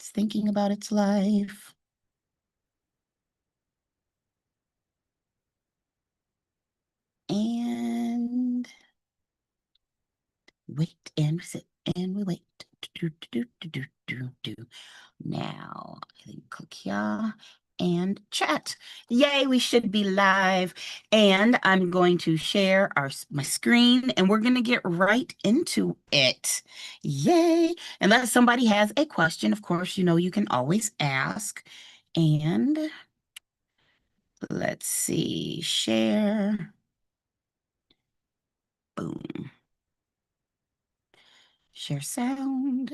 It's thinking about its life. And wait and sit and we wait. Now, I think click here and chat. Yay, we should be live. And I'm going to share my screen and we're going to get right into it. Yay. Unless somebody has a question, of course, you can always ask. And let's see, share. Boom. Share sound.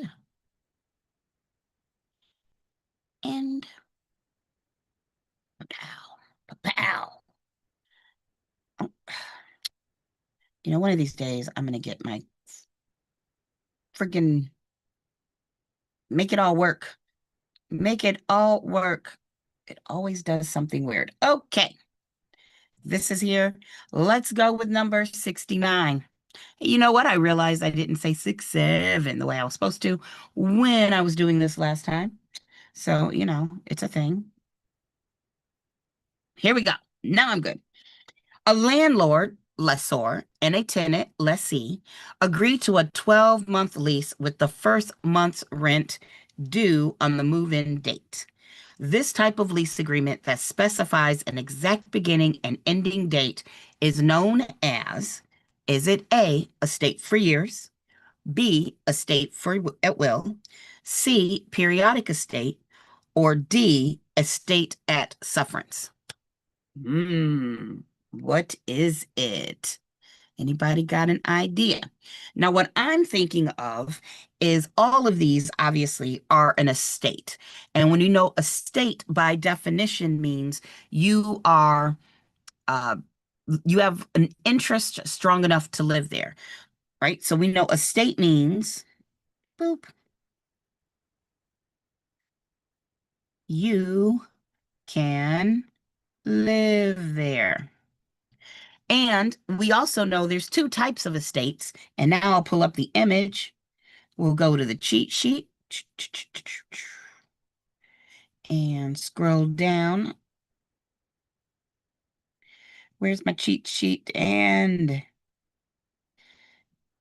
And pow, pow. Oh, one of these days I'm gonna get my freaking make it all work. Make it all work. It always does something weird. Okay, this is here. Let's go with number 69. You know what? I realized I didn't say 67 the way I was supposed to when I was doing this last time. So, it's a thing. Here we go. Now I'm good. A landlord, lessor, and a tenant, lessee, agree to a 12-month lease with the first month's rent due on the move-in date. This type of lease agreement that specifies an exact beginning and ending date is known as, is it A, estate for years, B, estate for at will, C, periodic estate, or D, estate at sufferance? What is it? Anybody got an idea? Now, what I'm thinking of is all of these obviously are an estate. And when you know estate by definition means you are you have an interest strong enough to live there, right? So we know estate means boop. You can live there. And we also know there's two types of estates. And now I'll pull up the image. We'll go to the cheat sheet and scroll down. Where's my cheat sheet? And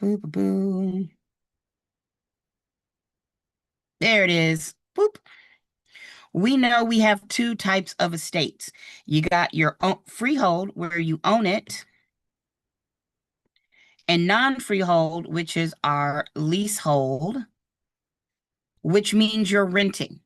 boop, boom. There it is. Boop. We know we have two types of estates. You got your own freehold where you own it, and non-freehold, which is our leasehold, which means you're renting.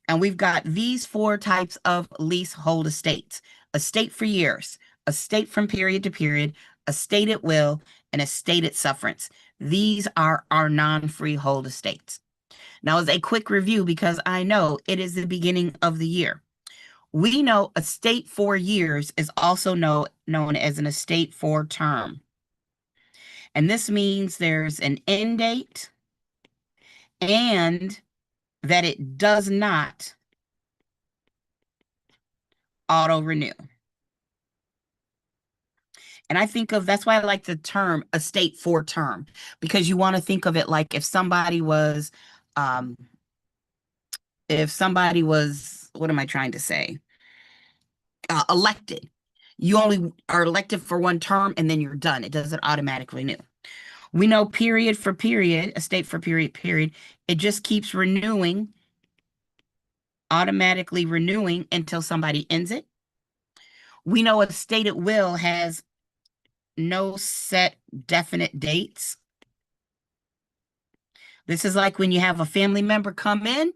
And we've got these four types of leasehold estates: estate for years, estate from period to period, estate at will, and estate at sufferance. These are our non-freehold estates. Now, as a quick review, because I know it is the beginning of the year, we know estate for years is also known as an estate for term. And this means there's an end date and that it does not auto-renew. And I think of, that's why I like the term estate for term, because you want to think of it like if somebody was, what am I trying to say? Elected. You only are elected for one term and then you're done. It doesn't automatically renew. We know period for period, estate for period. It just keeps renewing, automatically renewing until somebody ends it. We know estate at will has no set definite dates. This is like when you have a family member come in,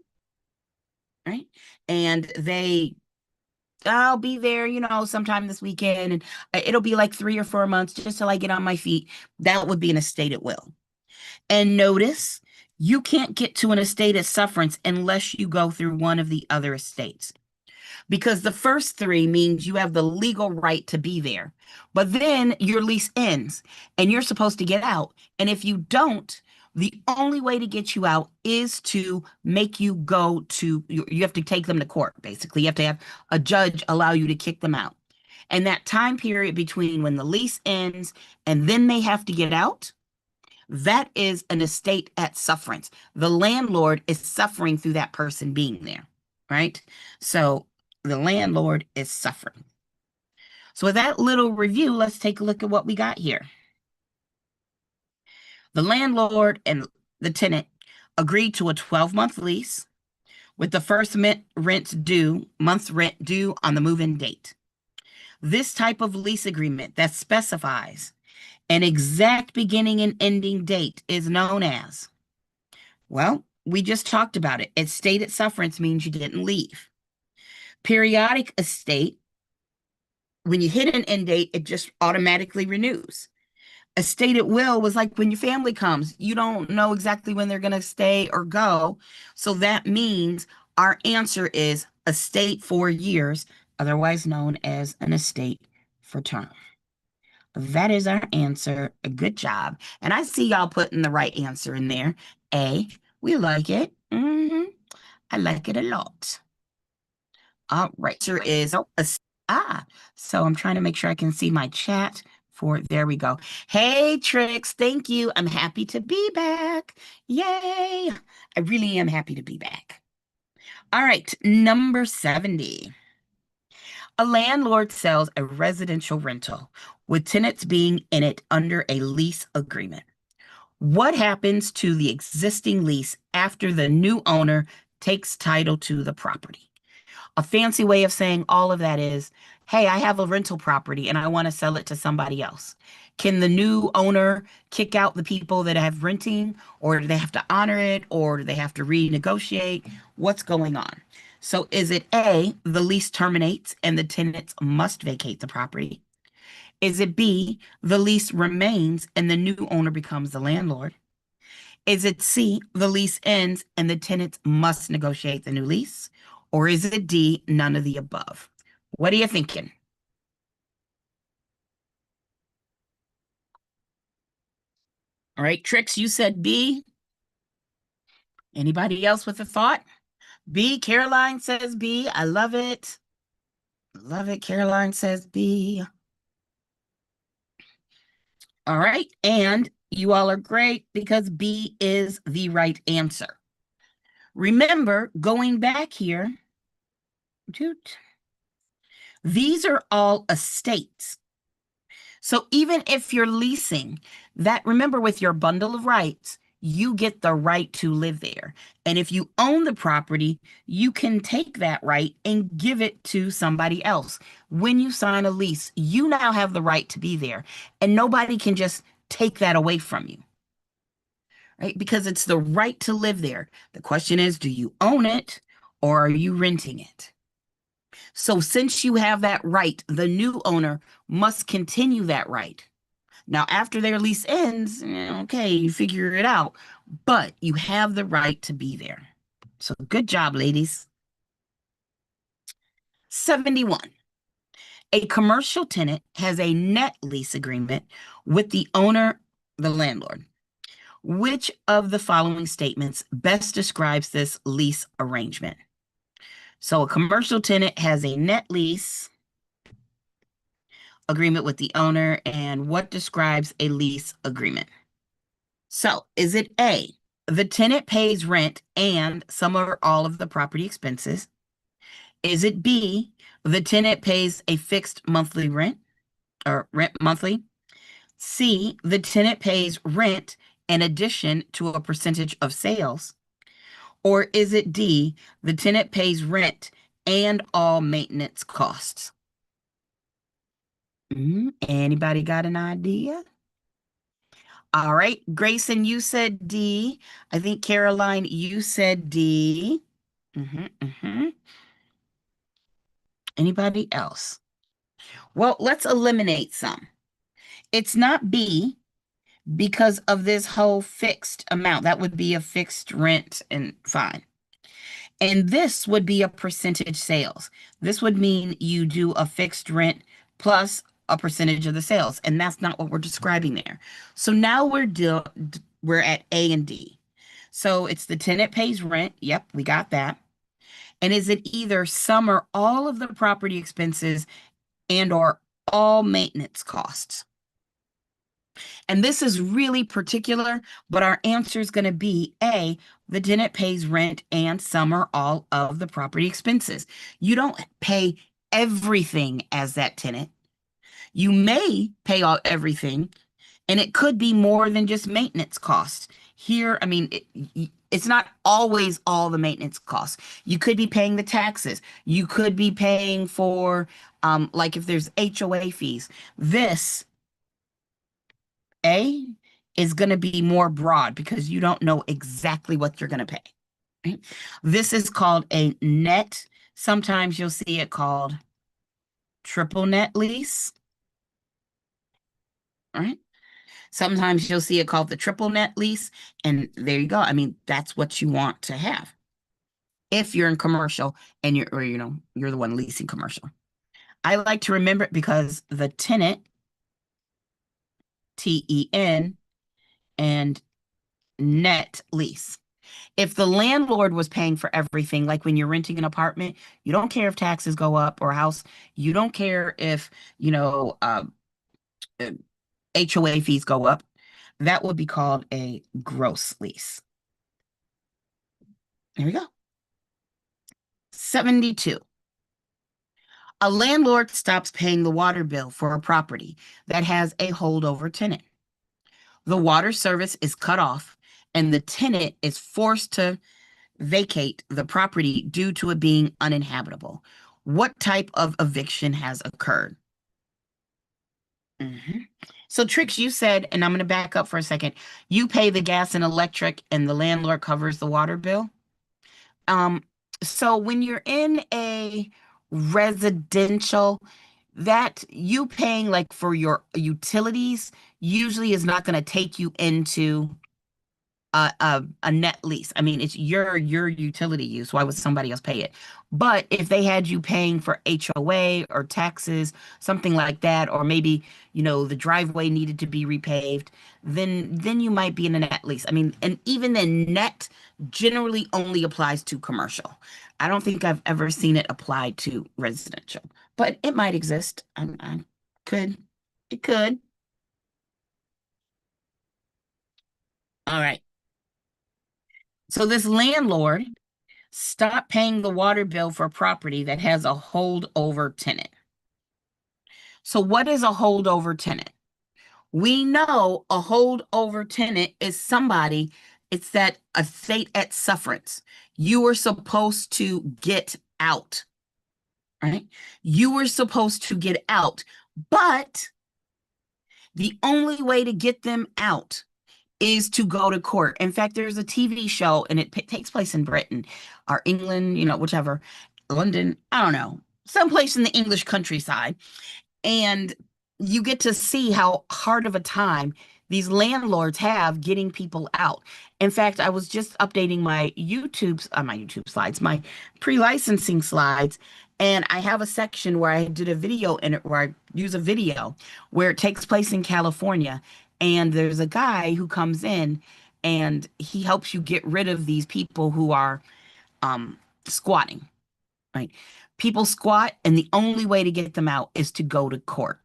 right? And I'll be there, sometime this weekend, and it'll be like 3 or 4 months just till I get on my feet. That would be an estate at will. And notice, you can't get to an estate at sufferance unless you go through one of the other estates. Because the first three means you have the legal right to be there. But then your lease ends and you're supposed to get out. And if you don't, the only way to get you out is to make you you have to take them to court, basically. You have to have a judge allow you to kick them out. And that time period between when the lease ends and then they have to get out, That is an estate at sufferance. The landlord is suffering through that person being there, right? So the landlord is suffering. So with that little review, let's take a look at what we got here. The landlord and the tenant agreed to a 12-month lease with the first month's rent due on the move-in date. This type of lease agreement that specifies an exact beginning and ending date is known as, well, we just talked about it. Estate at sufferance means you didn't leave. Periodic estate, when you hit an end date, it just automatically renews. Estate at will was like when your family comes, you don't know exactly when they're going to stay or go. So that means our answer is estate for years, otherwise known as an estate for term. That is our answer. Good job. And I see y'all putting the right answer in there. A, we like it. I like it a lot. All right. Answer is so I'm trying to make sure I can see my chat for, there we go. Hey, Trix, thank you. I'm happy to be back. Yay. I really am happy to be back. All right, number 70. A landlord sells a residential rental with tenants being in it under a lease agreement. What happens to the existing lease after the new owner takes title to the property? A fancy way of saying all of that is, hey, I have a rental property and I want to sell it to somebody else. Can the new owner kick out the people that have renting, or do they have to honor it, or do they have to renegotiate? What's going on? So is it A, the lease terminates and the tenants must vacate the property? Is it B, the lease remains and the new owner becomes the landlord? Is it C, the lease ends and the tenants must negotiate the new lease? Or is it D, none of the above? What are you thinking? All right, Trix, you said B. Anybody else with a thought? B, Caroline says B. I love it. Love it. Caroline says B. All right, and you all are great because B is the right answer. Remember, going back here, these are all estates. So even if you're leasing, that, remember, with your bundle of rights, you get the right to live there. And if you own the property, you can take that right and give it to somebody else. When you sign a lease, you now have the right to be there, and nobody can just take that away from you, right? Because it's the right to live there. The question is, do you own it or are you renting it? So since you have that right, the new owner must continue that right. Now, after their lease ends, okay, you figure it out, but you have the right to be there. So good job, ladies. 71. A commercial tenant has a net lease agreement with the owner, the landlord. Which of the following statements best describes this lease arrangement? So a commercial tenant has a net lease agreement with the owner, and what describes a lease agreement? So is it A, the tenant pays rent and some or all of the property expenses? Is it B, the tenant pays a fixed monthly rent or rent monthly? C, the tenant pays rent in addition to a percentage of sales? Or is it D, the tenant pays rent and all maintenance costs? Anybody got an idea? All right, Grayson, you said D. I think Caroline, you said D. Anybody else? Well, let's eliminate some. It's not B because of this whole fixed amount. That would be a fixed rent and fine. And this would be a percentage sales. This would mean you do a fixed rent plus a percentage of the sales, and that's not what we're describing there. So now we're at A and D. So it's the tenant pays rent. Yep, we got that. And is it either some or all of the property expenses and or all maintenance costs? And this is really particular, but our answer is going to be A, the tenant pays rent and some or all of the property expenses. You don't pay everything as that tenant. You may pay all everything, and it could be more than just maintenance costs. Here, I mean, it's not always all the maintenance costs. You could be paying the taxes. You could be paying for, like if there's HOA fees. This A is going to be more broad because you don't know exactly what you're going to pay. Right? This is called a net. Sometimes you'll see it called triple net lease. Right? Sometimes you'll see it called the triple net lease, and there you go. I mean, that's what you want to have if you're in commercial and you're the one leasing commercial. I like to remember it because the tenant, TEN, and net lease. If the landlord was paying for everything, like when you're renting an apartment, you don't care if taxes go up or a house. You don't care if, HOA fees go up. That would be called a gross lease. There we go. 72. A landlord stops paying the water bill for a property that has a holdover tenant. The water service is cut off, and the tenant is forced to vacate the property due to it being uninhabitable. What type of eviction has occurred? Mhm. So, Trix, you said, and I'm going to back up for a second, you pay the gas and electric, and the landlord covers the water bill. Um, so when you're in a residential, that you paying like for your utilities usually is not going to take you into a net lease. I mean, it's your utility use. Why would somebody else pay it? But if they had you paying for HOA or taxes, something like that, or maybe, the driveway needed to be repaved, then you might be in a net lease. I mean, and even then, net generally only applies to commercial. I don't think I've ever seen it applied to residential, but it might exist. I could, it could. All right. So this landlord stop paying the water bill for property that has a holdover tenant. So, what is a holdover tenant? We know a holdover tenant is somebody, it's that estate at sufferance. You were supposed to get out, right? You were supposed to get out, but the only way to get them out is to go to court. In fact, there's a TV show and it takes place in Britain or England, whichever, London, I don't know, someplace in the English countryside. And you get to see how hard of a time these landlords have getting people out. In fact, I was just updating my YouTube slides, my pre-licensing slides, and I have a section where I did a video in it where I use a video where it takes place in California. And there's a guy who comes in and he helps you get rid of these people who are squatting, right? People squat, and the only way to get them out is to go to court.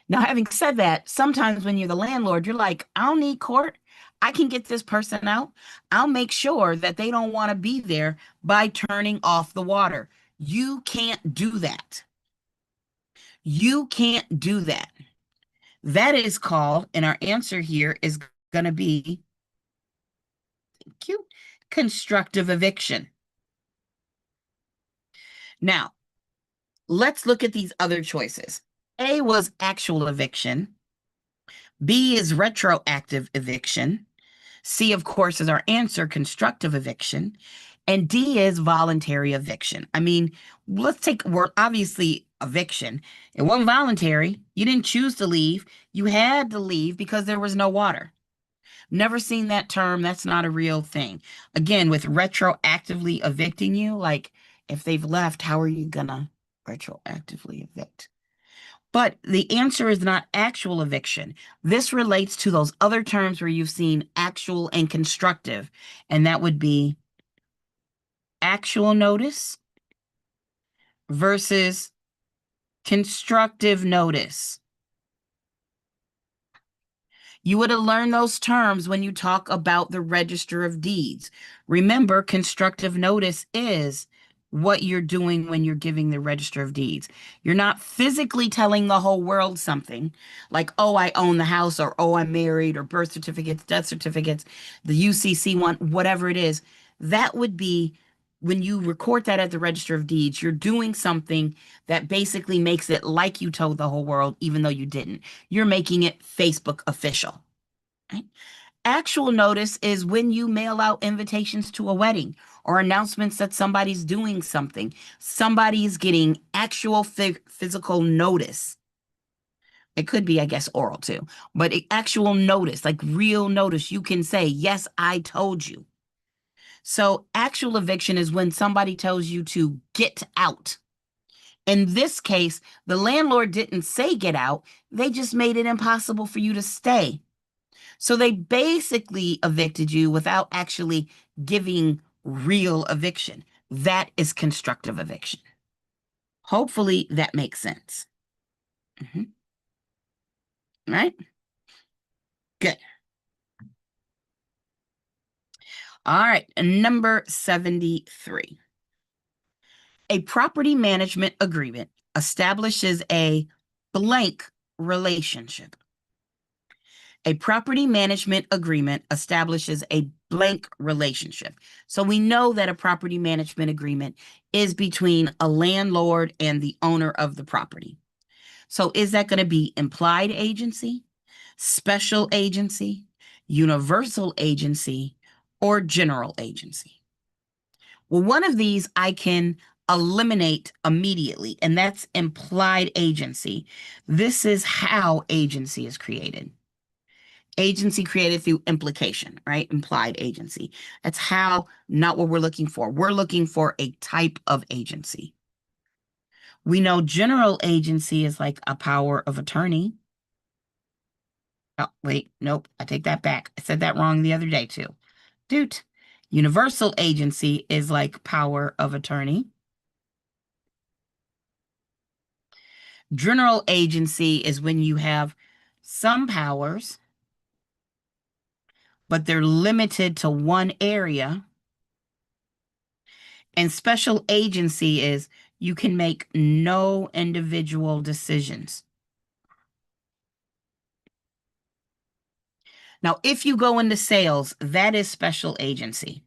Now, having said that, sometimes when you're the landlord, you're like, I don't need court. I can get this person out. I'll make sure that they don't want to be there by turning off the water. You can't do that. You can't do that. That is called, and our answer here is going to be, thank you, constructive eviction. Now, let's look at these other choices. A was actual eviction. B is retroactive eviction. C, of course, is our answer, constructive eviction. And D is voluntary eviction. I mean, we're obviously eviction. It wasn't voluntary. You didn't choose to leave. You had to leave because there was no water. Never seen that term. That's not a real thing. Again, with retroactively evicting you, like if they've left, how are you gonna retroactively evict? But the answer is not actual eviction. This relates to those other terms where you've seen actual and constructive, and that would be actual notice versus constructive notice. You would have learned those terms when you talk about the Register of Deeds. Remember, constructive notice is what you're doing when you're giving the Register of Deeds. You're not physically telling the whole world something like, oh, I own the house, or oh, I'm married, or birth certificates, death certificates, the UCC one, whatever it is. That would be when you record that at the Register of Deeds, you're doing something that basically makes it like you told the whole world, even though you didn't. You're making it Facebook official. Right? Actual notice is when you mail out invitations to a wedding or announcements that somebody's doing something. Somebody's getting actual physical notice. It could be, I guess, oral too, but actual notice, like real notice. You can say, yes, I told you. So actual eviction is when somebody tells you to get out. In this case, the landlord didn't say get out, they just made it impossible for you to stay. So they basically evicted you without actually giving real eviction. That is constructive eviction. Hopefully that makes sense. Mhm. Right? Good. All right. Number 73. A property management agreement establishes a blank relationship. A property management agreement establishes a blank relationship. So we know that a property management agreement is between a landlord and the owner of the property. So is that going to be implied agency, special agency, universal agency, or general agency? Well, one of these I can eliminate immediately, and that's implied agency. This is how agency is created. Agency created through implication, right? Implied agency. That's how, not what we're looking for. We're looking for a type of agency. We know general agency is like a power of attorney. Oh, wait, nope, I take that back. I said that wrong the other day too. Dude, universal agency is like power of attorney. General agency is when you have some powers, but they're limited to one area. And special agency is you can make no individual decisions. Now, if you go into sales, that is special agency.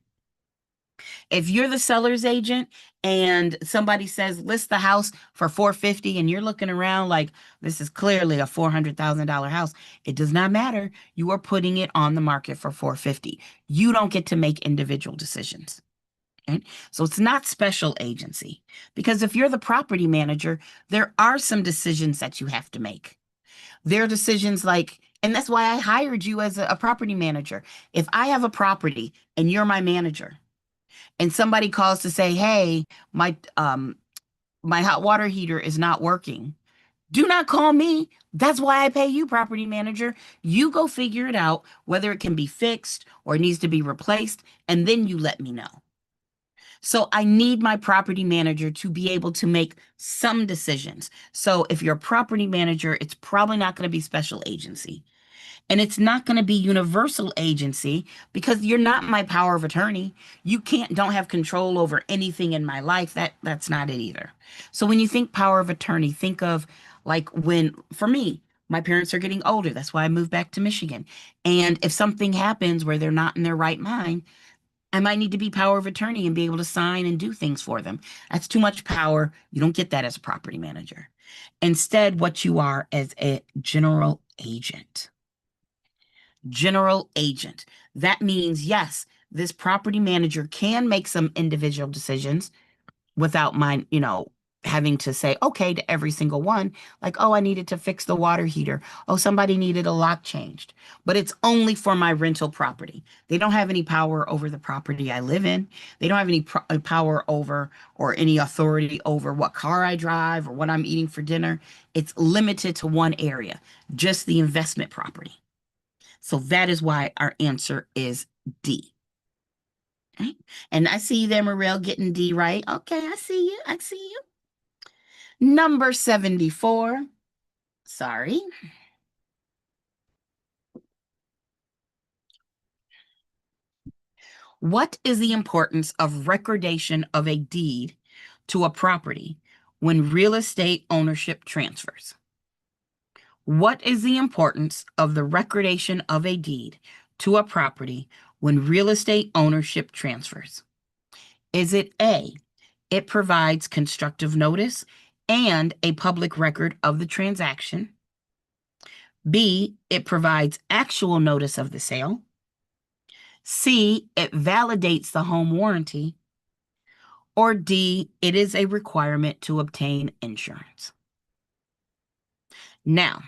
If you're the seller's agent and somebody says list the house for 450 and you're looking around like this is clearly a $400,000 house, it does not matter. You are putting it on the market for 450. You don't get to make individual decisions. Right? So it's not special agency because if you're the property manager, there are some decisions that you have to make. There are decisions like, and that's why I hired you as a property manager. If I have a property and you're my manager, and somebody calls to say, "Hey, my hot water heater is not working." Do not call me. That's why I pay you, property manager. You go figure it out, whether it can be fixed or it needs to be replaced, and then you let me know. So I need my property manager to be able to make some decisions. So if you're a property manager, it's probably not going to be special agency. And it's not going to be universal agency because you're not my power of attorney. You don't have control over anything in my life. That's not it either. So when you think power of attorney, think of like when, for me, my parents are getting older. That's why I moved back to Michigan. And if something happens where they're not in their right mind, I might need to be power of attorney and be able to sign and do things for them. That's too much power. You don't get that as a property manager. Instead, what you are as a general agent. General agent. That means, yes, this property manager can make some individual decisions without mine, having to say okay to every single one. Like, oh, I needed to fix the water heater. Oh, somebody needed a lock changed. But it's only for my rental property. They don't have any power over the property I live in. They don't have any power over or any authority over what car I drive or what I'm eating for dinner. It's limited to one area, just the investment property. So that is why our answer is D. Right? And I see you there, Morel, getting D right. Okay, I see you. I see you. Number 74. Sorry. What is the importance of recordation of a deed to a property when real estate ownership transfers? What is the importance of the recordation of a deed to a property when real estate ownership transfers? Is it A, it provides constructive notice and a public record of the transaction? B, it provides actual notice of the sale? C, it validates the home warranty? Or D, it is a requirement to obtain insurance? Now,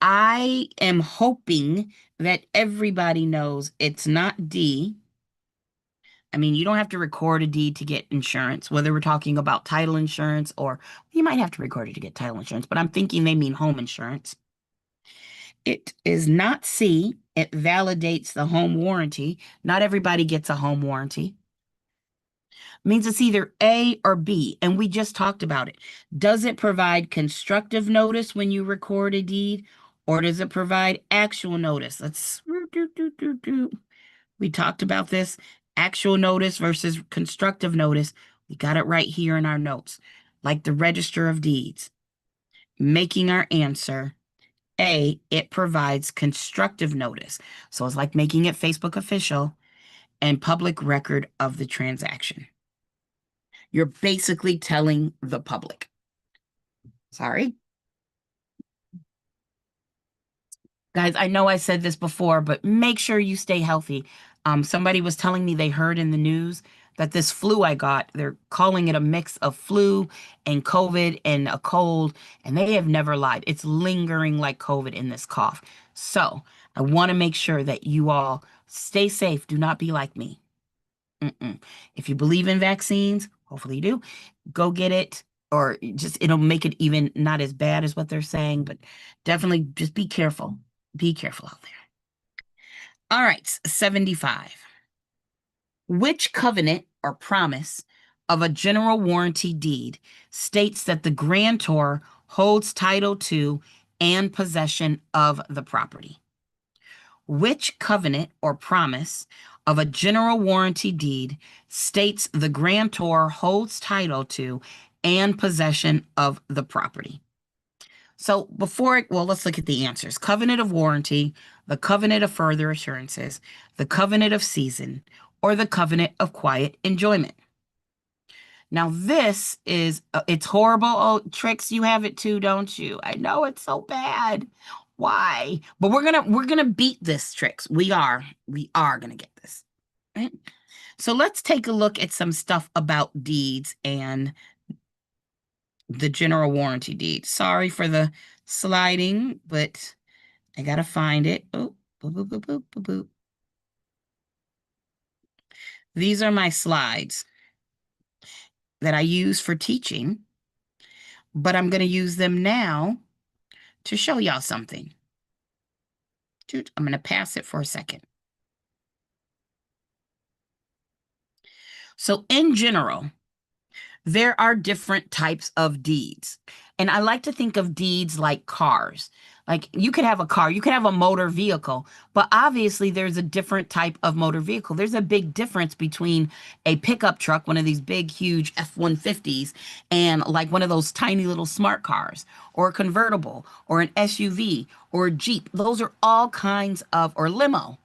I am hoping that everybody knows it's not D. I mean, you don't have to record a deed to get insurance, whether we're talking about title insurance or you might have to record it to get title insurance, but I'm thinking they mean home insurance. It is not C. It validates the home warranty. Not everybody gets a home warranty. Means it's either A or B, and we just talked about it. Does it provide constructive notice when you record a deed, or does it provide actual notice? We talked about this, actual notice versus constructive notice. We got it right here in our notes, like the Register of Deeds. Making our answer A, it provides constructive notice. So it's like making it Facebook official and public record of the transaction. You're basically telling the public. Sorry. Guys, I know I said this before, but make sure you stay healthy. Somebody was telling me they heard in the news that this flu I got, they're calling it a mix of flu and COVID and a cold, and they have never lied. It's lingering like COVID in this cough. So I want to make sure that you all stay safe. Do not be like me. If you believe in vaccines, hopefully you do, go get it, or just it'll make it even not as bad as what they're saying, but definitely just be careful. Be careful out there. All right, 75. Which covenant or promise of a general warranty deed states that the grantor holds title to and possession of the property? Which covenant or promise of a general warranty deed states the grantor holds title to and possession of the property? So well, let's look at the answers. Covenant of warranty, the covenant of further assurances, the covenant of season, or the covenant of quiet enjoyment. Now this is, it's horrible. Oh, Tricks, you have it too, don't you? I know it's so bad. Why? But we're gonna beat this, Tricks. We are gonna get this. Right? So let's take a look at some stuff about deeds and the general warranty deed. Sorry for the sliding, but I gotta find it. Oh, boop, boop, boop, boop, boop, boop. These are my slides that I use for teaching, but I'm gonna use them now to show y'all something. I'm gonna pass it for a second. So in general, there are different types of deeds. And I like to think of deeds like cars. Like you could have a car, you could have a motor vehicle, but obviously there's a different type of motor vehicle. There's a big difference between a pickup truck, one of these big, huge F-150s, and like one of those tiny little smart cars, or a convertible, or an SUV, or a Jeep. Those are all kinds of, or limo,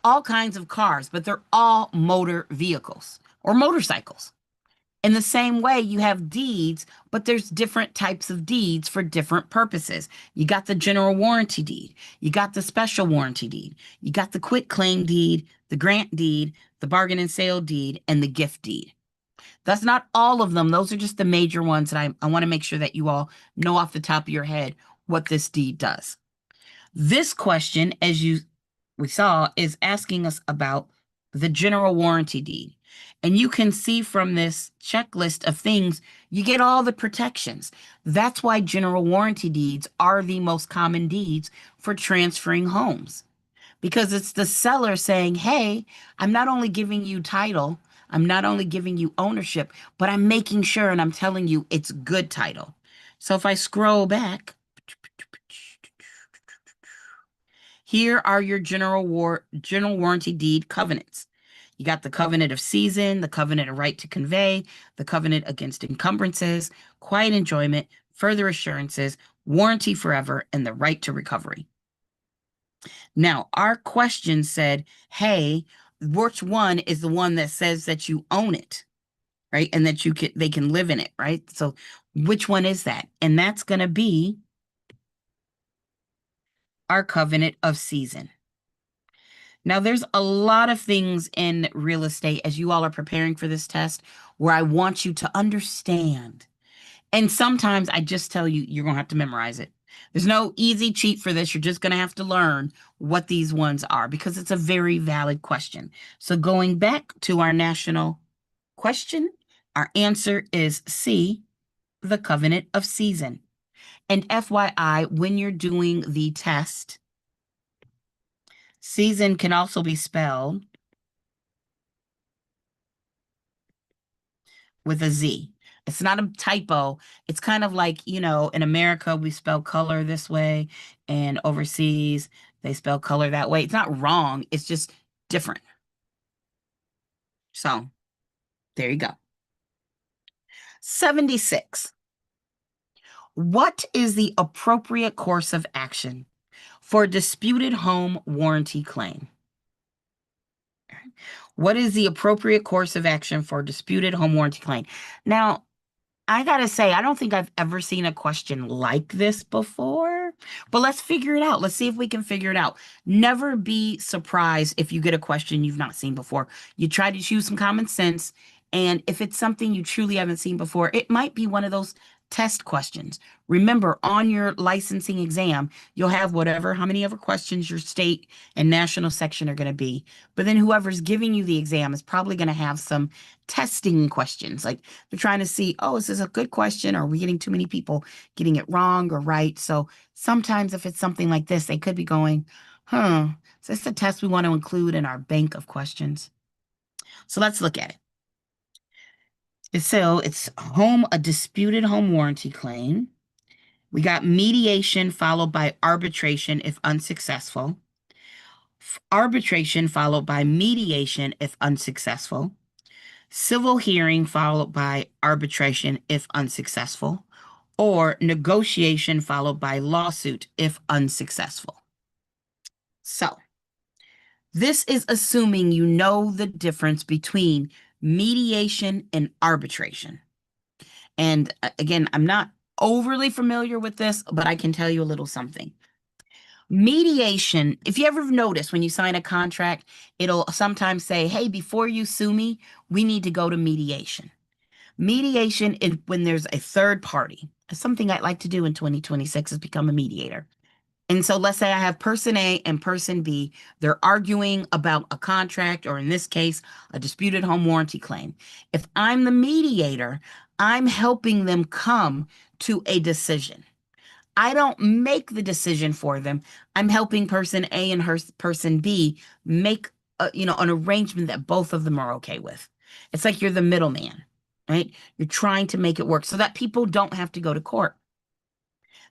all kinds of cars, but they're all motor vehicles or motorcycles. In the same way, you have deeds, but there's different types of deeds for different purposes. You got the general warranty deed, you got the special warranty deed, you got the quit claim deed, the grant deed, the bargain and sale deed, and the gift deed. That's not all of them. Those are just the major ones that I want to make sure that you all know off the top of your head what this deed does. This question, as we saw, is asking us about the general warranty deed. And you can see from this checklist of things, you get all the protections. That's why general warranty deeds are the most common deeds for transferring homes. Because it's the seller saying, hey, I'm not only giving you title, I'm not only giving you ownership, but I'm making sure and I'm telling you it's good title. So if I scroll back, here are your general warranty deed covenants. You got the covenant of season, the covenant of right to convey, the covenant against encumbrances, quiet enjoyment, further assurances, warranty forever, and the right to recovery. Now, our question said, hey, which one is the one that says that you own it, right? And that they can live in it, right? So which one is that? And that's going to be our covenant of season. Now, there's a lot of things in real estate as you all are preparing for this test where I want you to understand. And sometimes I just tell you, you're going to have to memorize it. There's no easy cheat for this. You're just going to have to learn what these ones are because it's a very valid question. So going back to our national question, our answer is C, the covenant of season. And FYI, when you're doing the test, season can also be spelled with a Z. It's not a typo. It's kind of like, in America, we spell color this way, and overseas, they spell color that way. It's not wrong. It's just different. So there you go. 76. What is the appropriate course of action for a disputed home warranty claim? What is the appropriate course of action for a disputed home warranty claim? Now, I gotta say, I don't think I've ever seen a question like this before, but let's figure it out. Let's see if we can figure it out. Never be surprised if you get a question you've not seen before. You try to use some common sense, and if it's something you truly haven't seen before, it might be one of those test questions. Remember, on your licensing exam, you'll have how many ever questions your state and national section are going to be. But then whoever's giving you the exam is probably going to have some testing questions. Like they're trying to see, oh, is this a good question? Or are we getting too many people getting it wrong or right? So sometimes if it's something like this, they could be going, is this the test we want to include in our bank of questions? So let's look at it. It's a disputed home warranty claim. We got mediation followed by arbitration if unsuccessful. Arbitration followed by mediation if unsuccessful. Civil hearing followed by arbitration if unsuccessful. Or negotiation followed by lawsuit if unsuccessful. So, this is assuming you know the difference between mediation and arbitration. And again, I'm not overly familiar with this, but I can tell you a little something. Mediation, if you ever notice when you sign a contract, it'll sometimes say, hey, before you sue me, we need to go to mediation. Mediation is when there's a third party. Something I'd like to do in 2026 is become a mediator. And so let's say I have person A and person B. They're arguing about a contract, or in this case, a disputed home warranty claim. If I'm the mediator, I'm helping them come to a decision. I don't make the decision for them. I'm helping person A and person B make an arrangement that both of them are okay with. It's like you're the middleman, right? You're trying to make it work so that people don't have to go to court.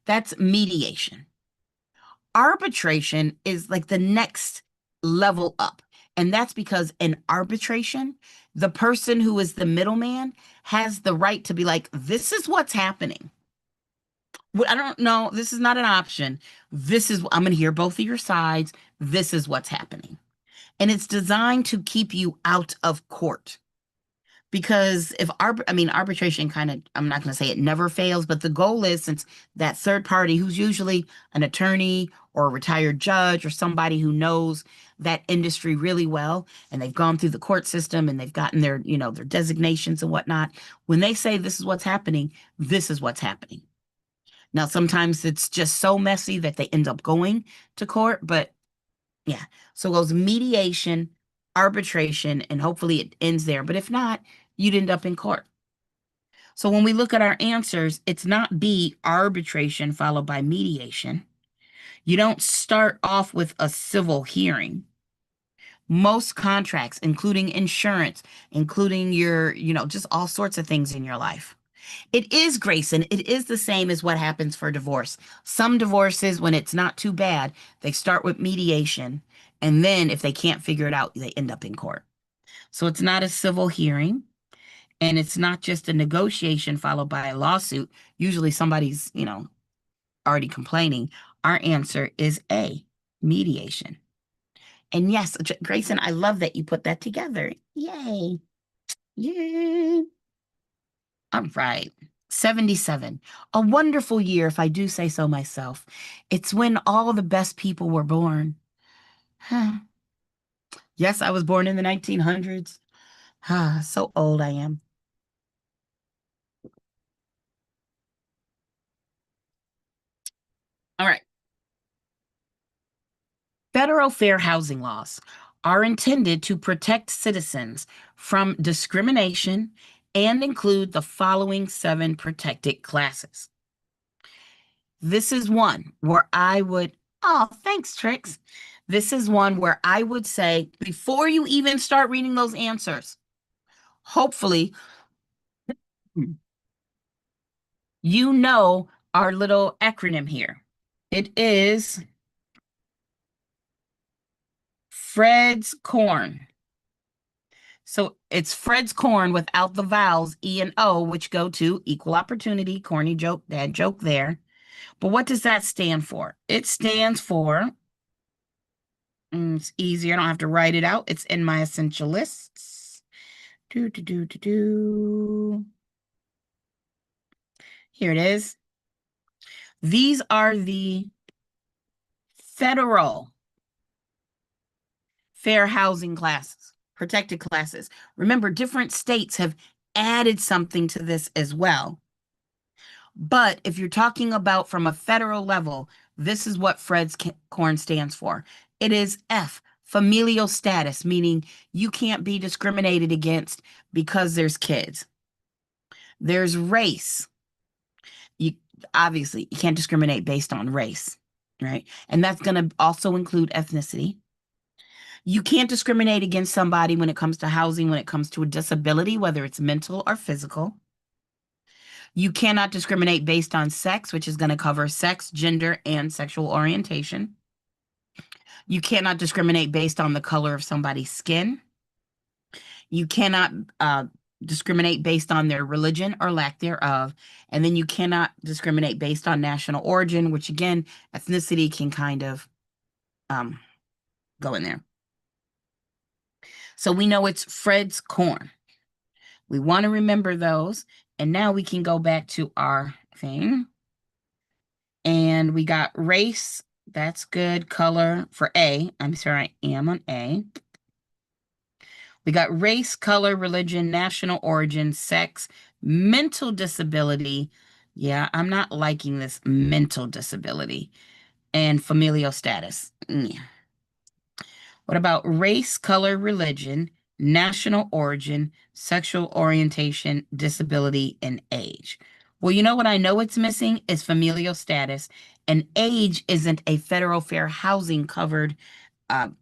That's mediation. Arbitration is like the next level up. And that's because in arbitration, the person who is the middleman has the right to be like, this is what's happening. I don't know. This is not an option. I'm going to hear both of your sides. This is what's happening. And it's designed to keep you out of court. Because arbitration I'm not going to say it never fails, but the goal is, since that third party, who's usually an attorney or a retired judge or somebody who knows that industry really well, and they've gone through the court system and they've gotten their designations and whatnot, when they say this is what's happening, this is what's happening. Now, sometimes it's just so messy that they end up going to court, but yeah. So it goes mediation, arbitration, and hopefully it ends there. But if not, you'd end up in court. So when we look at our answers, it's not B, arbitration followed by mediation. You don't start off with a civil hearing. Most contracts, including insurance, including your, just all sorts of things in your life. It is, Grayson, it is the same as what happens for divorce. Some divorces, when it's not too bad, they start with mediation. And then if they can't figure it out, they end up in court. So it's not a civil hearing, and it's not just a negotiation followed by a lawsuit. Usually somebody's, already complaining. Our answer is A, mediation. And yes, Grayson, I love that you put that together. Yay. Yay. All right. 77. A wonderful year, if I do say so myself. It's when all the best people were born. Huh. Yes, I was born in the 1900s. Ah, so old I am. All right. Federal fair housing laws are intended to protect citizens from discrimination and include the following 7 protected classes. This is one where I would, oh, thanks, Trix. This is one where I would say, before you even start reading those answers, hopefully you know our little acronym here. It is Fred's Corn. So it's Fred's Corn without the vowels E and O, which go to equal opportunity, corny joke, dad joke there. But what does that stand for? It stands for, it's easy, I don't have to write it out. It's in my essential lists. Do, do, do, do, do. Here it is. These are the federal fair housing classes, protected classes. Remember, different states have added something to this as well. But if you're talking about from a federal level, this is what Fred's Corn stands for. It is F, familial status, meaning you can't be discriminated against because there's kids. There's race. You obviously you can't discriminate based on race, right? And that's going to also include ethnicity. You can't discriminate against somebody when it comes to housing, when it comes to a disability, whether it's mental or physical. You cannot discriminate based on sex, which is going to cover sex, gender, and sexual orientation. You cannot discriminate based on the color of somebody's skin. You cannot discriminate based on their religion or lack thereof. And then you cannot discriminate based on national origin, which again, ethnicity can kind of go in there. So we know it's Fred's Corn. We want to remember those. And now we can go back to our thing. And we got race. That's good. Color for A. I'm sorry, I am on A. We got race, color, religion, national origin, sex, mental disability. Yeah, I'm not liking this mental disability. And familial status. Yeah. What about race, color, religion, national origin, sexual orientation, disability, and age? Well, you know what I know it's missing is familial status, and age isn't a federal fair housing covered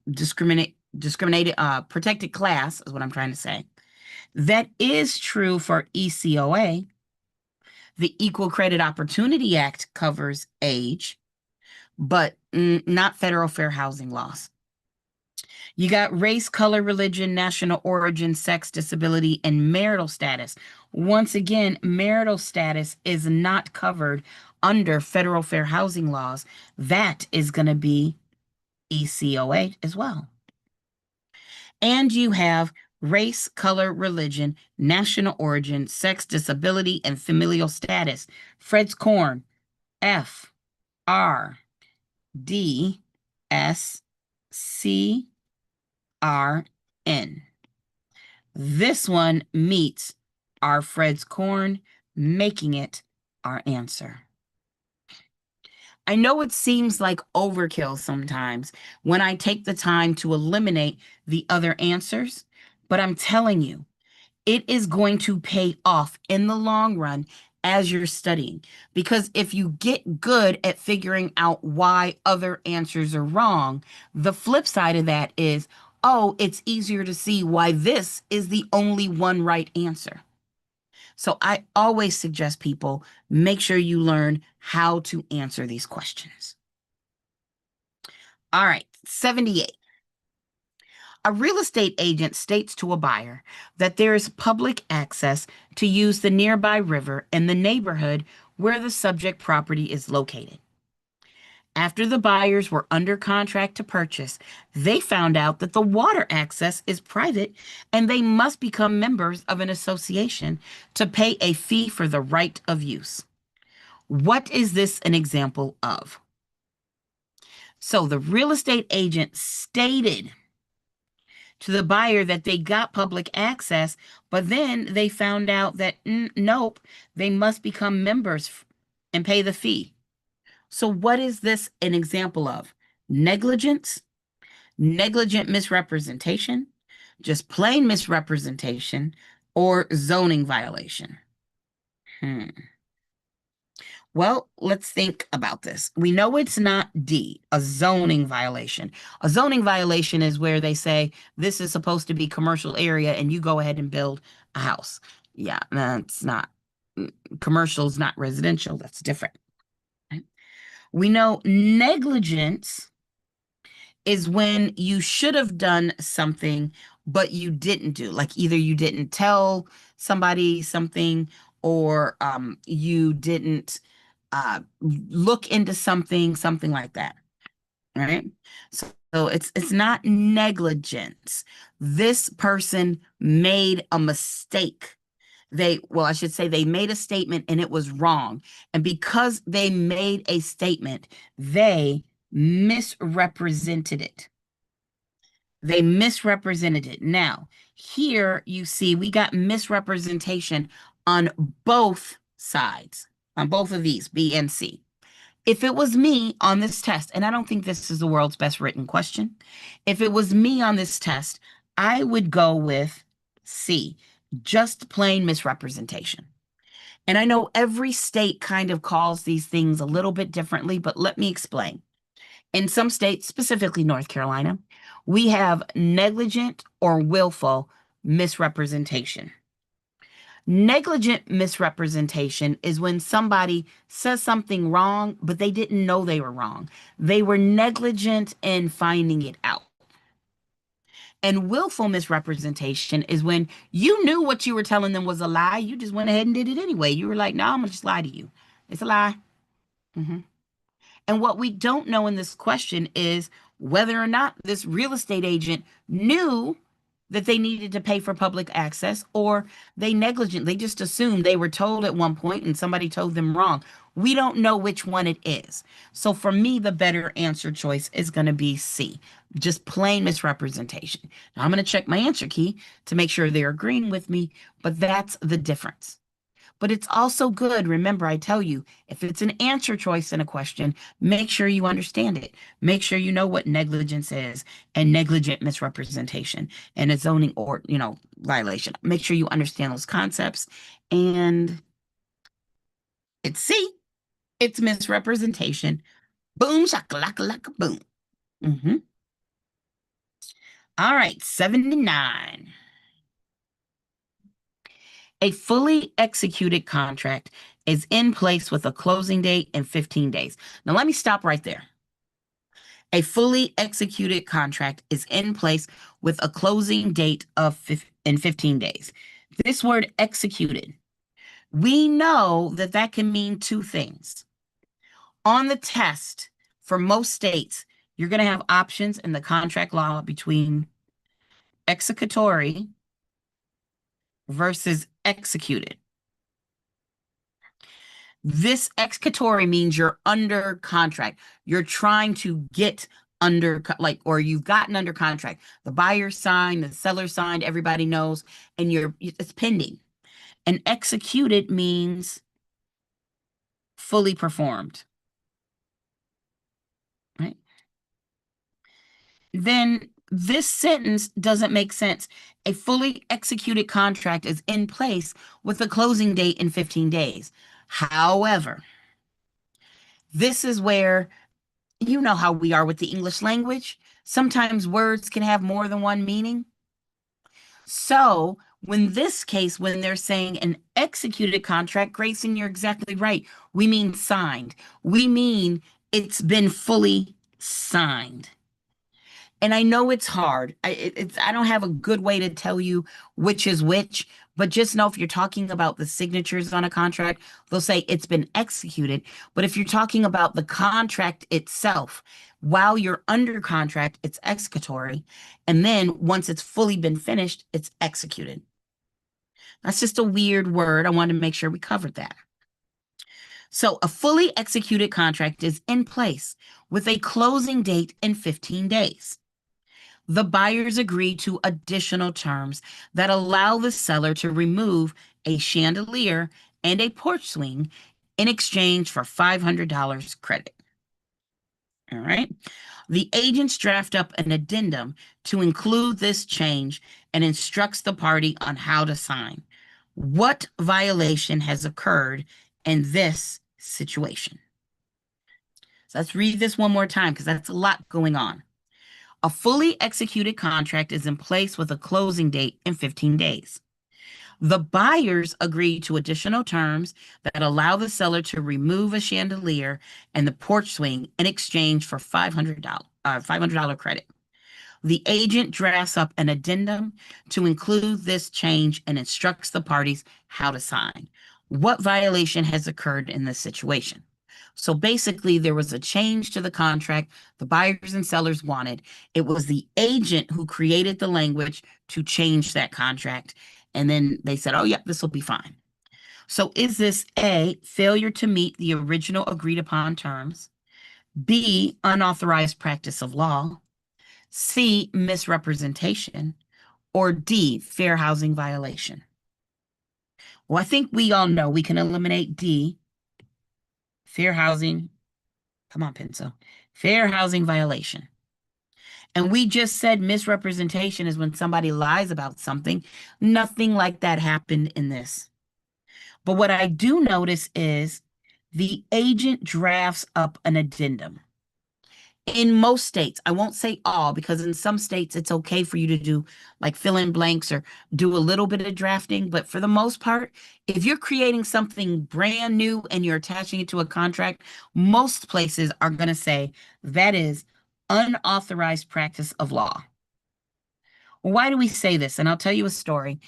discriminated protected class is what I'm trying to say. That is true for ECOA. The Equal Credit Opportunity Act covers age, but not federal fair housing laws. You got race, color, religion, national origin, sex, disability, and marital status. Once again, marital status is not covered under federal fair housing laws. That is going to be ECOA as well. And you have race, color, religion, national origin, sex, disability, and familial status. Fred's Corn, F, R, D, S, C, R, N. This one meets our Fred's Corn, making it our answer. I know it seems like overkill sometimes when I take the time to eliminate the other answers, but I'm telling you, it is going to pay off in the long run as you're studying. Because if you get good at figuring out why other answers are wrong, the flip side of that is, oh, it's easier to see why this is the only one right answer. So I always suggest people make sure you learn how to answer these questions. All right, 78. A real estate agent states to a buyer that there is public access to use the nearby river in the neighborhood where the subject property is located. After the buyers were under contract to purchase, they found out that the water access is private and they must become members of an association to pay a fee for the right of use. What is this an example of? So the real estate agent stated to the buyer that they got public access, but then they found out that nope, they must become members and pay the fee. So what is this an example of? Negligence, negligent misrepresentation, just plain misrepresentation, or zoning violation? Hmm. Well, let's think about this. We know it's not D, a zoning violation. A zoning violation is where they say this is supposed to be commercial area and you go ahead and build a house. Yeah, that's not commercial is not residential. That's different. Right? We know negligence is when you should have done something, but you didn't do. Like either you didn't tell somebody something or you didn't look into something like that. Right? So it's not negligence. This person made a mistake. Well, I should say they made a statement and it was wrong. And because they made a statement, they misrepresented it. They misrepresented it. Now, here you see we got misrepresentation on both sides, on both of these, B and C. If it was me on this test, and I don't think this is the world's best written question, if it was me on this test, I would go with C, just plain misrepresentation. And I know every state kind of calls these things a little bit differently, but let me explain. In some states, specifically North Carolina, we have negligent or willful misrepresentation. Negligent misrepresentation is when somebody says something wrong, but they didn't know they were wrong. They were negligent in finding it out. And willful misrepresentation is when you knew what you were telling them was a lie. You just went ahead and did it anyway. You were like, no, I'm going to just lie to you. It's a lie. Mm-hmm. And what we don't know in this question is whether or not this real estate agent knew that they needed to pay for public access or they just assumed they were told at one point and somebody told them wrong. We don't know which one it is. So for me, the better answer choice is going to be C, just plain misrepresentation. Now I'm going to check my answer key to make sure they're agreeing with me, but that's the difference. But it's also good. Remember, I tell you, if it's an answer choice in a question, make sure you understand it. Make sure you know what negligence is and negligent misrepresentation and a zoning or, violation. Make sure you understand those concepts. And it's C, it's misrepresentation. Boom, shakalaka, boom. All right, 79. A fully executed contract is in place with a closing date in 15 days. Now, let me stop right there. A fully executed contract is in place with a closing date in 15 days. This word executed, we know that that can mean two things. On the test, for most states, you're going to have options in the contract law between executory versus executed. This executory means you're under contract. You're trying to get under, or you've gotten under contract. The buyer signed, the seller signed, everybody knows, and it's pending. And executed means fully performed, right? Then this sentence doesn't make sense. A fully executed contract is in place with a closing date in 15 days. However, this is where, you know how we are with the English language. Sometimes words can have more than one meaning. So when they're saying an executed contract, Grayson, you're exactly right. We mean signed. We mean it's been fully signed. And I know it's hard. I don't have a good way to tell you which is which, but just know if you're talking about the signatures on a contract, they'll say it's been executed. But if you're talking about the contract itself, while you're under contract, it's executory. And then once it's fully been finished, it's executed. That's just a weird word. I wanted to make sure we covered that. So a fully executed contract is in place with a closing date in 15 days. The buyers agree to additional terms that allow the seller to remove a chandelier and a porch swing in exchange for $500 credit. All right. The agents draft up an addendum to include this change and instructs the party on how to sign. What violation has occurred in this situation? So let's read this one more time because that's a lot going on. A fully executed contract is in place with a closing date in 15 days. The buyers agree to additional terms that allow the seller to remove a chandelier and the porch swing in exchange for $500 credit. The agent drafts up an addendum to include this change and instructs the parties how to sign. What violation has occurred in this situation? So basically, there was a change to the contract the buyers and sellers wanted. It was the agent who created the language to change that contract. And then they said, oh, yeah, this will be fine. So is this A, failure to meet the original agreed upon terms, B, unauthorized practice of law, C, misrepresentation, or D, fair housing violation? Well, I think we all know we can eliminate D, fair housing. Come on, pencil. Fair housing violation. And we just said misrepresentation is when somebody lies about something. Nothing like that happened in this. But what I do notice is the agent drafts up an addendum. In most states, I won't say all, because in some states it's okay for you to do like fill in blanks or do a little bit of drafting. But for the most part, if you're creating something brand new and you're attaching it to a contract, most places are going to say that is unauthorized practice of law. Why do we say this? And I'll tell you a story.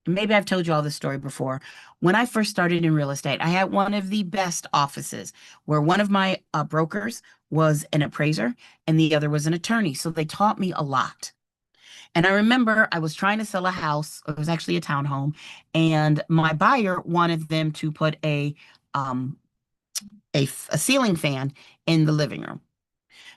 Maybe I've told you all this story before. When I first started in real estate, I had one of the best offices where one of my brokers was an appraiser and the other was an attorney. So they taught me a lot. And I remember I was trying to sell a house. It was actually a townhome, and my buyer wanted them to put um a ceiling fan in the living room.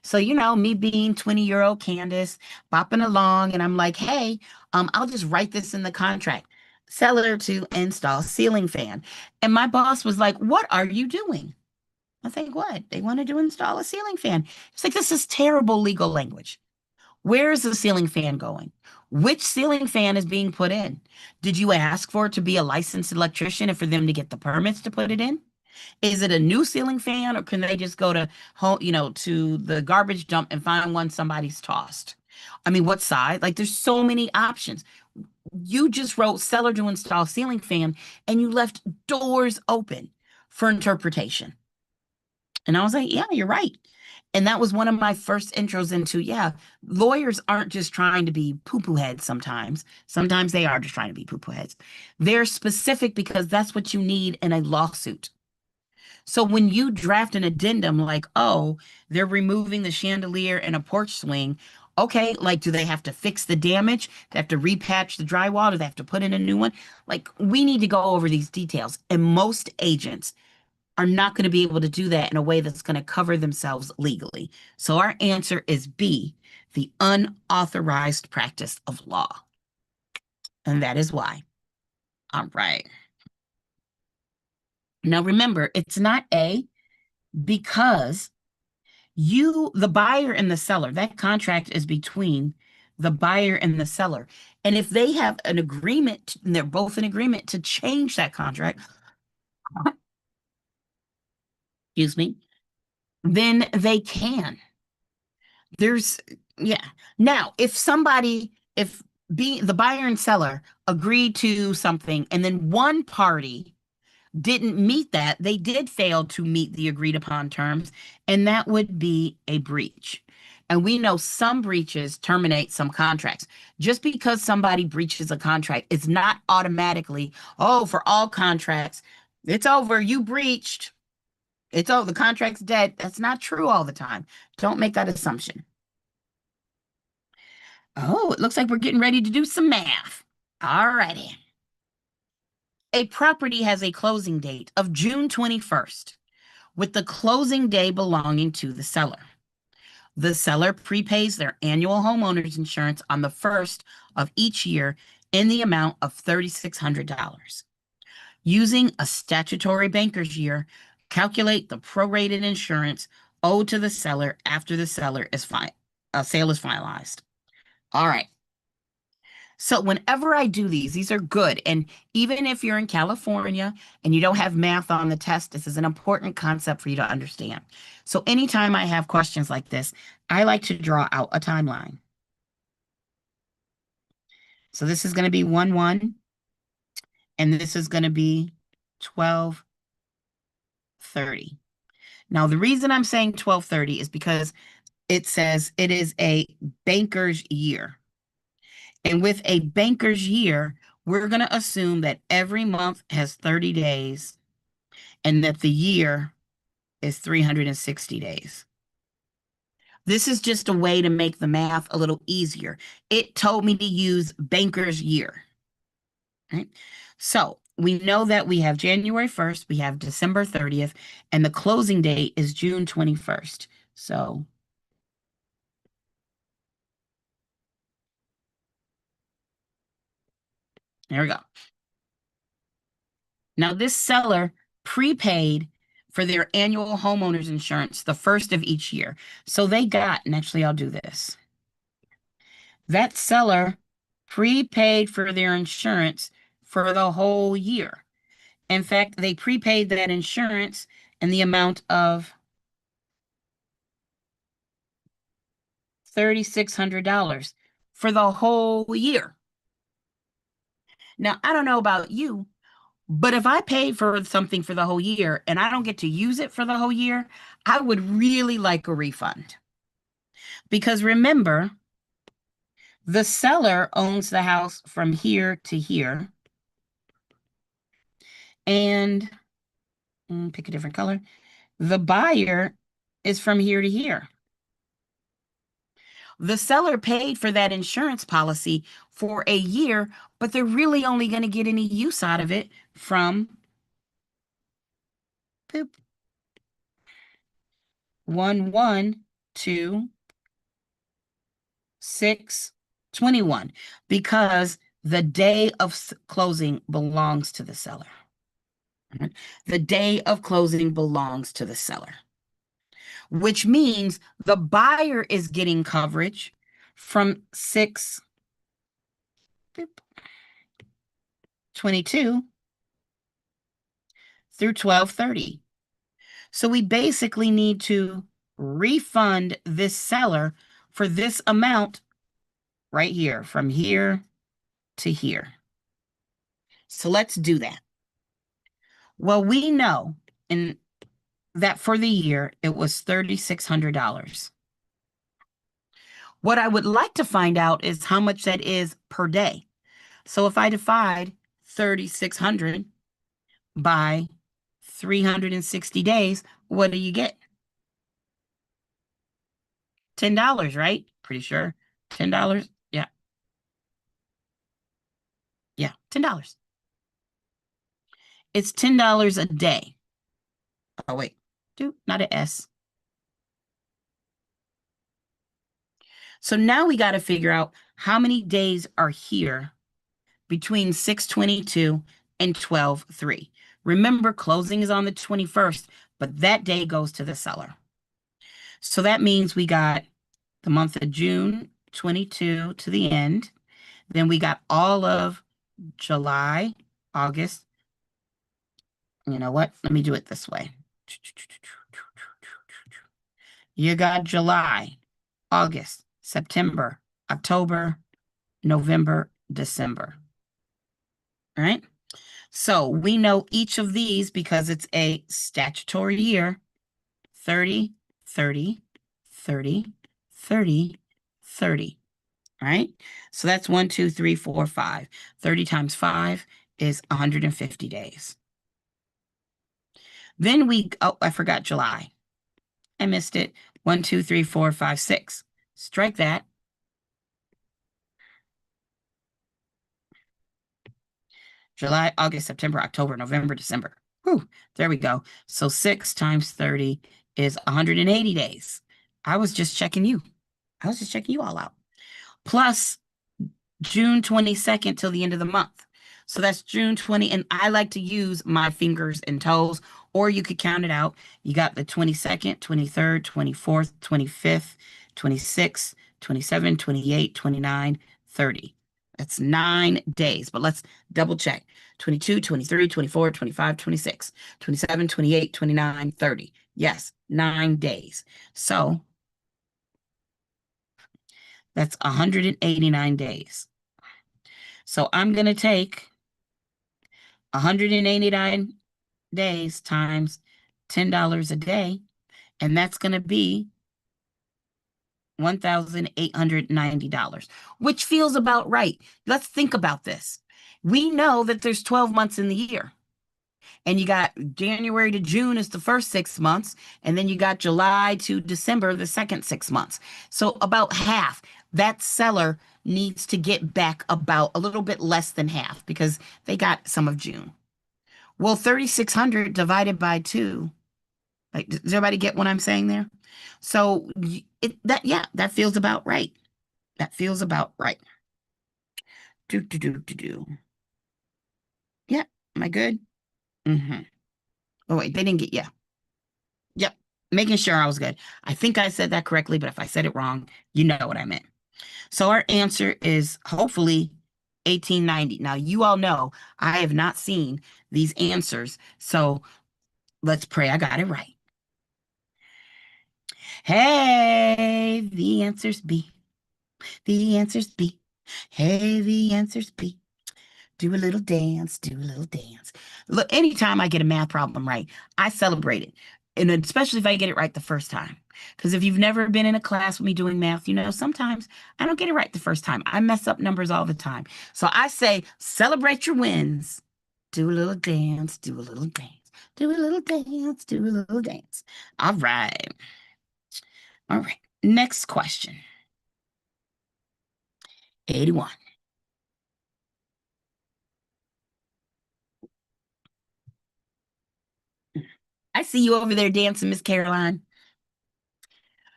So, me being 20-year-old Candace, bopping along, and I'm like, hey, I'll just write this in the contract. Seller to install ceiling fan. And my boss was like, what are you doing? I think, what? They wanted to install a ceiling fan. It's like, this is terrible legal language. Where is the ceiling fan going? Which ceiling fan is being put in? Did you ask for it to be a licensed electrician and for them to get the permits to put it in? Is it a new ceiling fan, or can they just go to home, to the garbage dump and find one somebody's tossed? I mean, what side? Like, there's so many options. You just wrote seller to install ceiling fan and you left doors open for interpretation. And I was like, yeah, you're right. And that was one of my first intros into, yeah, lawyers aren't just trying to be poo-poo heads sometimes. Sometimes they are just trying to be poo-poo heads. They're specific because that's what you need in a lawsuit. So when you draft an addendum like, oh, they're removing the chandelier and a porch swing, okay, like, do they have to fix the damage? Do they have to repatch the drywall? Do they have to put in a new one? Like, we need to go over these details. And most agents are not going to be able to do that in a way that's going to cover themselves legally. So our answer is B, the unauthorized practice of law. And that is why. All right. Now remember, it's not A, because the buyer and the seller, that contract is between the buyer and the seller. And if they have an agreement, and they're both in agreement to change that contract, excuse me, then they can. Yeah. Now, if the buyer and seller agree to something, and then one party didn't meet that, they did fail to meet the agreed upon terms, and that would be a breach. And we know some breaches terminate some contracts. Just because somebody breaches a contract, it's not automatically, oh, for all contracts, it's over, you breached. It's over, the contract's dead. That's not true all the time. Don't make that assumption. Oh, it looks like we're getting ready to do some math. All righty. A property has a closing date of June 21st, with the closing day belonging to the seller. The seller prepays their annual homeowner's insurance on the first of each year in the amount of $3,600. Using a statutory banker's year, calculate the prorated insurance owed to the seller after the sale is finalized. All right. So whenever I do these are good. And even if you're in California and you don't have math on the test, this is an important concept for you to understand. So anytime I have questions like this, I like to draw out a timeline. So this is going to be 1-1, and this is going to be 12/30. Now, the reason I'm saying 12/30 is because it says it is a banker's year. And with a banker's year, we're going to assume that every month has 30 days and that the year is 360 days. This is just a way to make the math a little easier. It told me to use banker's year. Right? So we know that we have January 1st, we have December 30th, and the closing date is June 21st. So there we go. Now, this seller prepaid for their annual homeowner's insurance the first of each year. So they got, and actually I'll do this. That seller prepaid for their insurance for the whole year. In fact, they prepaid that insurance in the amount of $3,600 for the whole year. Now, I don't know about you, but if I paid for something for the whole year and I don't get to use it for the whole year, I would really like a refund. Because remember, the seller owns the house from here to here. And pick a different color. The buyer is from here to here. The seller paid for that insurance policy for a year, but they're really only going to get any use out of it from 1/1 to 6/21, because the day of closing belongs to the seller. The day of closing belongs to the seller, which means the buyer is getting coverage from 6/22 through 12/30. So we basically need to refund this seller for this amount right here, from here to here. So let's do that. Well, we know that for the year, it was $3,600. What I would like to find out is how much that is per day. So if I divide 3,600 by 360 days, what do you get? $10, right? Pretty sure. $10? Yeah. Yeah, $10. It's $10 a day. Oh, wait. Not an S. So now we got to figure out how many days are here between 6/22 and 12/3. Remember, closing is on the 21st, but that day goes to the seller. So that means we got the month of June 22 to the end. Then we got all of July, August. You know what? Let me do it this way. You got July, August, September, October, November, December. All right? So we know each of these because it's a statutory year. 30, 30, 30, 30, 30. Right? So that's 1, 2, 3, 4, 5. 30 times 5 is 150 days. Then oh, I forgot July. I missed it. 1, 2, 3, 4, 5, 6. Strike that. July, August, September, October, November, December. Whew, there we go. So 6 times 30 is 180 days. I was just checking you. I was just checking you all out. Plus June 22nd till the end of the month. So that's June 20. And I like to use my fingers and toes, or you could count it out. You got the 22nd, 23rd, 24th, 25th, 26th, 27, 28, 29, 30. That's 9 days. But let's double check. 22, 23, 24, 25, 26, 27, 28, 29, 30. Yes, 9 days. So that's 189 days. So I'm going to take 189 days times $10 a day, and that's going to be $1,890, which feels about right. Let's think about this. We know that there's 12 months in the year. And you got January to June is the first 6 months, and then you got July to December, the second 6 months. So about half. That seller needs to get back about a little bit less than half because they got some of June. Well, 3,600 divided by 2. Like, does everybody get what I'm saying there? So that feels about right. That feels about right. Do. Yeah, am I good? Mm-hmm. Oh, wait, they didn't get, yeah. Yep, making sure I was good. I think I said that correctly, but if I said it wrong, you know what I meant. So our answer is hopefully 1890. Now, you all know I have not seen these answers, so let's pray I got it right. Hey, the answer's B. The answer's B. Hey, the answer's B. Do a little dance, do a little dance. Look, anytime I get a math problem right, I celebrate it. And especially if I get it right the first time. Because if you've never been in a class with me doing math, you know, sometimes I don't get it right the first time. I mess up numbers all the time. So I say, celebrate your wins. Do a little dance, do a little dance, do a little dance, do a little dance. All right. All right. Next question. 81. I see you over there dancing, Miss Caroline.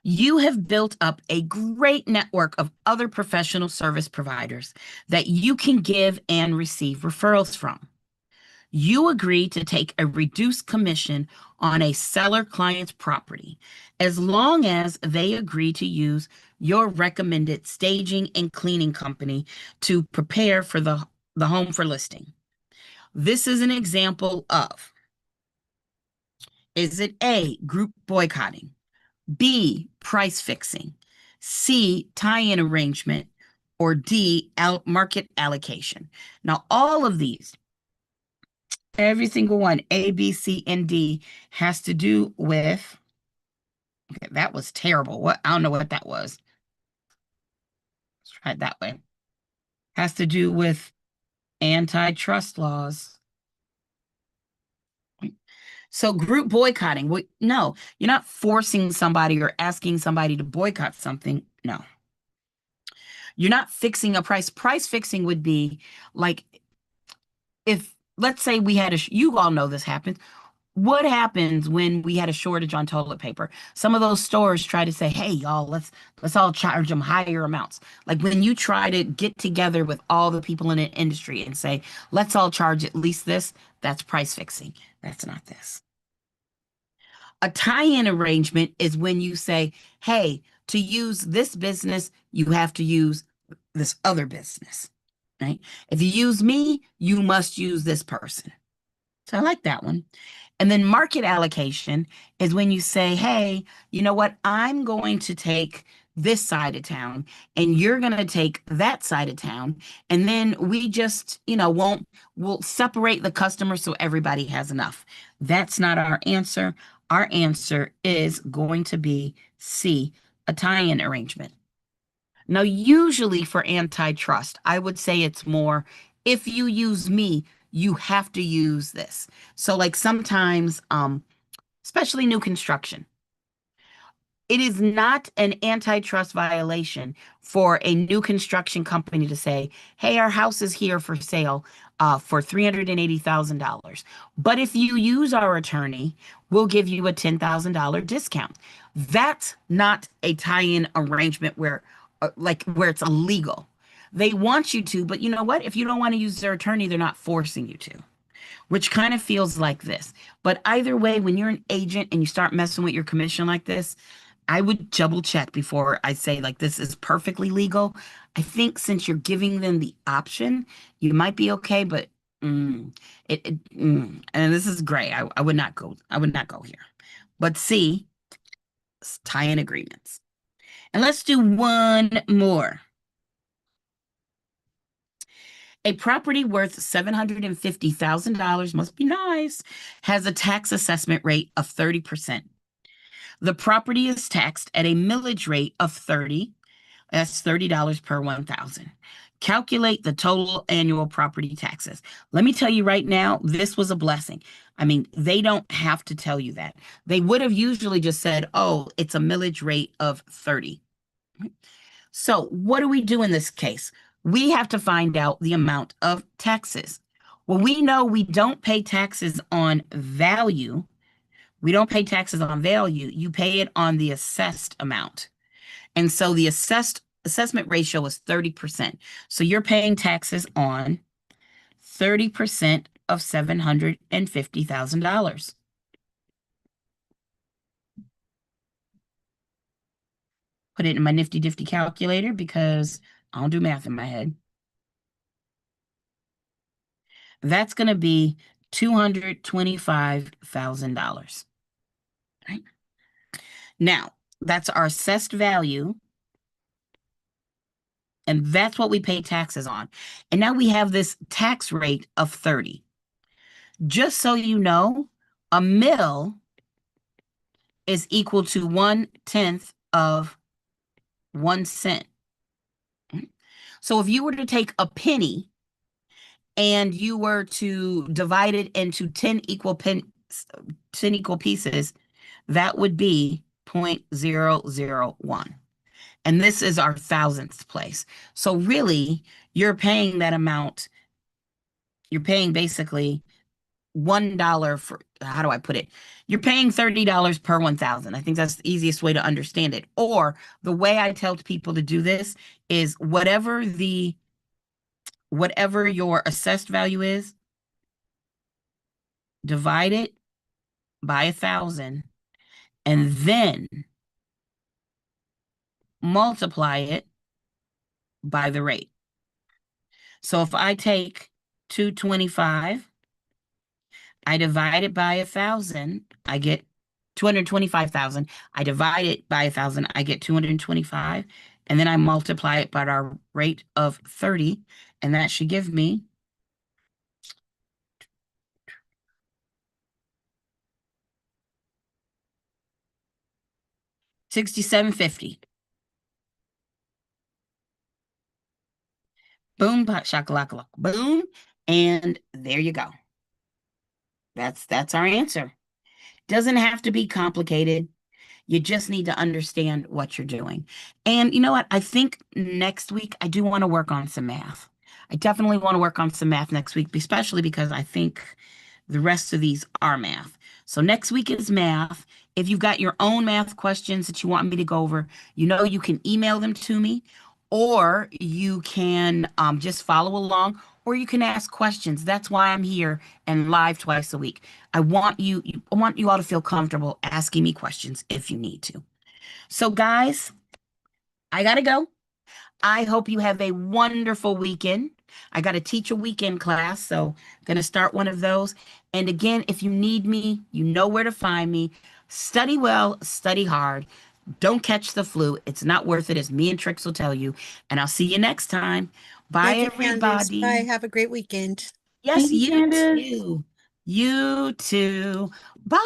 You have built up a great network of other professional service providers that you can give and receive referrals from. You agree to take a reduced commission on a seller client's property as long as they agree to use your recommended staging and cleaning company to prepare for the home for listing. This is an example of, is it A, group boycotting? B, price fixing, C, tie-in arrangement, or D, market allocation? Now, all of these, every single one, A, B, C, and D, has to do with, okay, that was terrible. What? I don't know what that was. Let's try it that way. Has to do with antitrust laws. So group boycotting, no, you're not forcing somebody or asking somebody to boycott something. No. You're not fixing a price. Price fixing would be like if, let's say we had you all know this happens. What happens when we had a shortage on toilet paper? Some of those stores try to say, hey, y'all, let's all charge them higher amounts. Like when you try to get together with all the people in an industry and say, let's all charge at least this, that's price fixing. That's not this. A tie-in arrangement is when you say, hey, to use this business, you have to use this other business, right? If you use me, you must use this person. So I like that one. And then market allocation is when you say, hey, you know what? I'm going to take this side of town, and you're going to take that side of town. And then we just, we'll separate the customer so everybody has enough. That's not our answer. Our answer is going to be C, a tie-in arrangement. Now, usually for antitrust, I would say it's more if you use me, you have to use this. So like sometimes, especially new construction, it is not an antitrust violation for a new construction company to say, hey, our house is here for sale for $380,000. But if you use our attorney, we'll give you a $10,000 discount. That's not a tie-in arrangement where it's illegal. They want you to, but you know what? If you don't want to use their attorney, they're not forcing you to, which kind of feels like this. But either way, when you're an agent and you start messing with your commission like this, I would double check before I say like this is perfectly legal. I think since you're giving them the option, you might be okay, but and this is gray. I would not go. I would not go here. But C, tie-in agreements. And let's do one more. A property worth $750,000, must be nice, has a tax assessment rate of 30%. The property is taxed at a millage rate of 30. That's $30 per 1,000. Calculate the total annual property taxes. Let me tell you right now, this was a blessing. I mean, they don't have to tell you that. They would have usually just said, oh, it's a millage rate of 30. So what do we do in this case? We have to find out the amount of taxes. Well, we know we don't pay taxes on value. We don't pay taxes on value. You pay it on the assessed amount. And so the assessment ratio is 30%. So you're paying taxes on 30% of $750,000. Put it in my nifty difty calculator because I don't do math in my head. That's going to be $225,000. Right? Now, that's our assessed value. And that's what we pay taxes on. And now we have this tax rate of 30. Just so you know, a mill is equal to 1/10 of 1 cent. So if you were to take a penny and you were to divide it into 10 equal pieces, that would be 0.001. And this is our thousandth place. So really, you're paying that amount. You're paying basically $1 for, how do I put it? You're paying $30 per 1,000. I think that's the easiest way to understand it. Or the way I tell people to do this is whatever your assessed value is, divide it by 1,000 and then multiply it by the rate. So if I take 225, I divide it by 1,000, I get 225,000. I divide it by 1,000, I get 225. And then I multiply it by our rate of 30. And that should give me $67.50. Boom, shakalaka, boom. And there you go. That's our answer. Doesn't have to be complicated. You just need to understand what you're doing. And you know what? I think next week I do want to work on some math. I definitely want to work on some math next week, especially because I think the rest of these are math. So next week is math. If you've got your own math questions that you want me to go over, you can email them to me, or you can just follow along, or you can ask questions. That's why I'm here and live twice a week. I want you all to feel comfortable asking me questions if you need to. So guys, I gotta go. I hope you have a wonderful weekend. I got to teach a weekend class, so I'm going to start one of those. And again, if you need me, you know where to find me. Study well, study hard, Don't catch the flu. It's not worth it, as me and Trix will tell you. And I'll see you next time. Bye, Okay, Candace. Bye. everybody. Have a great weekend. Yes, Thank you, you Candace. too. You too. Bye.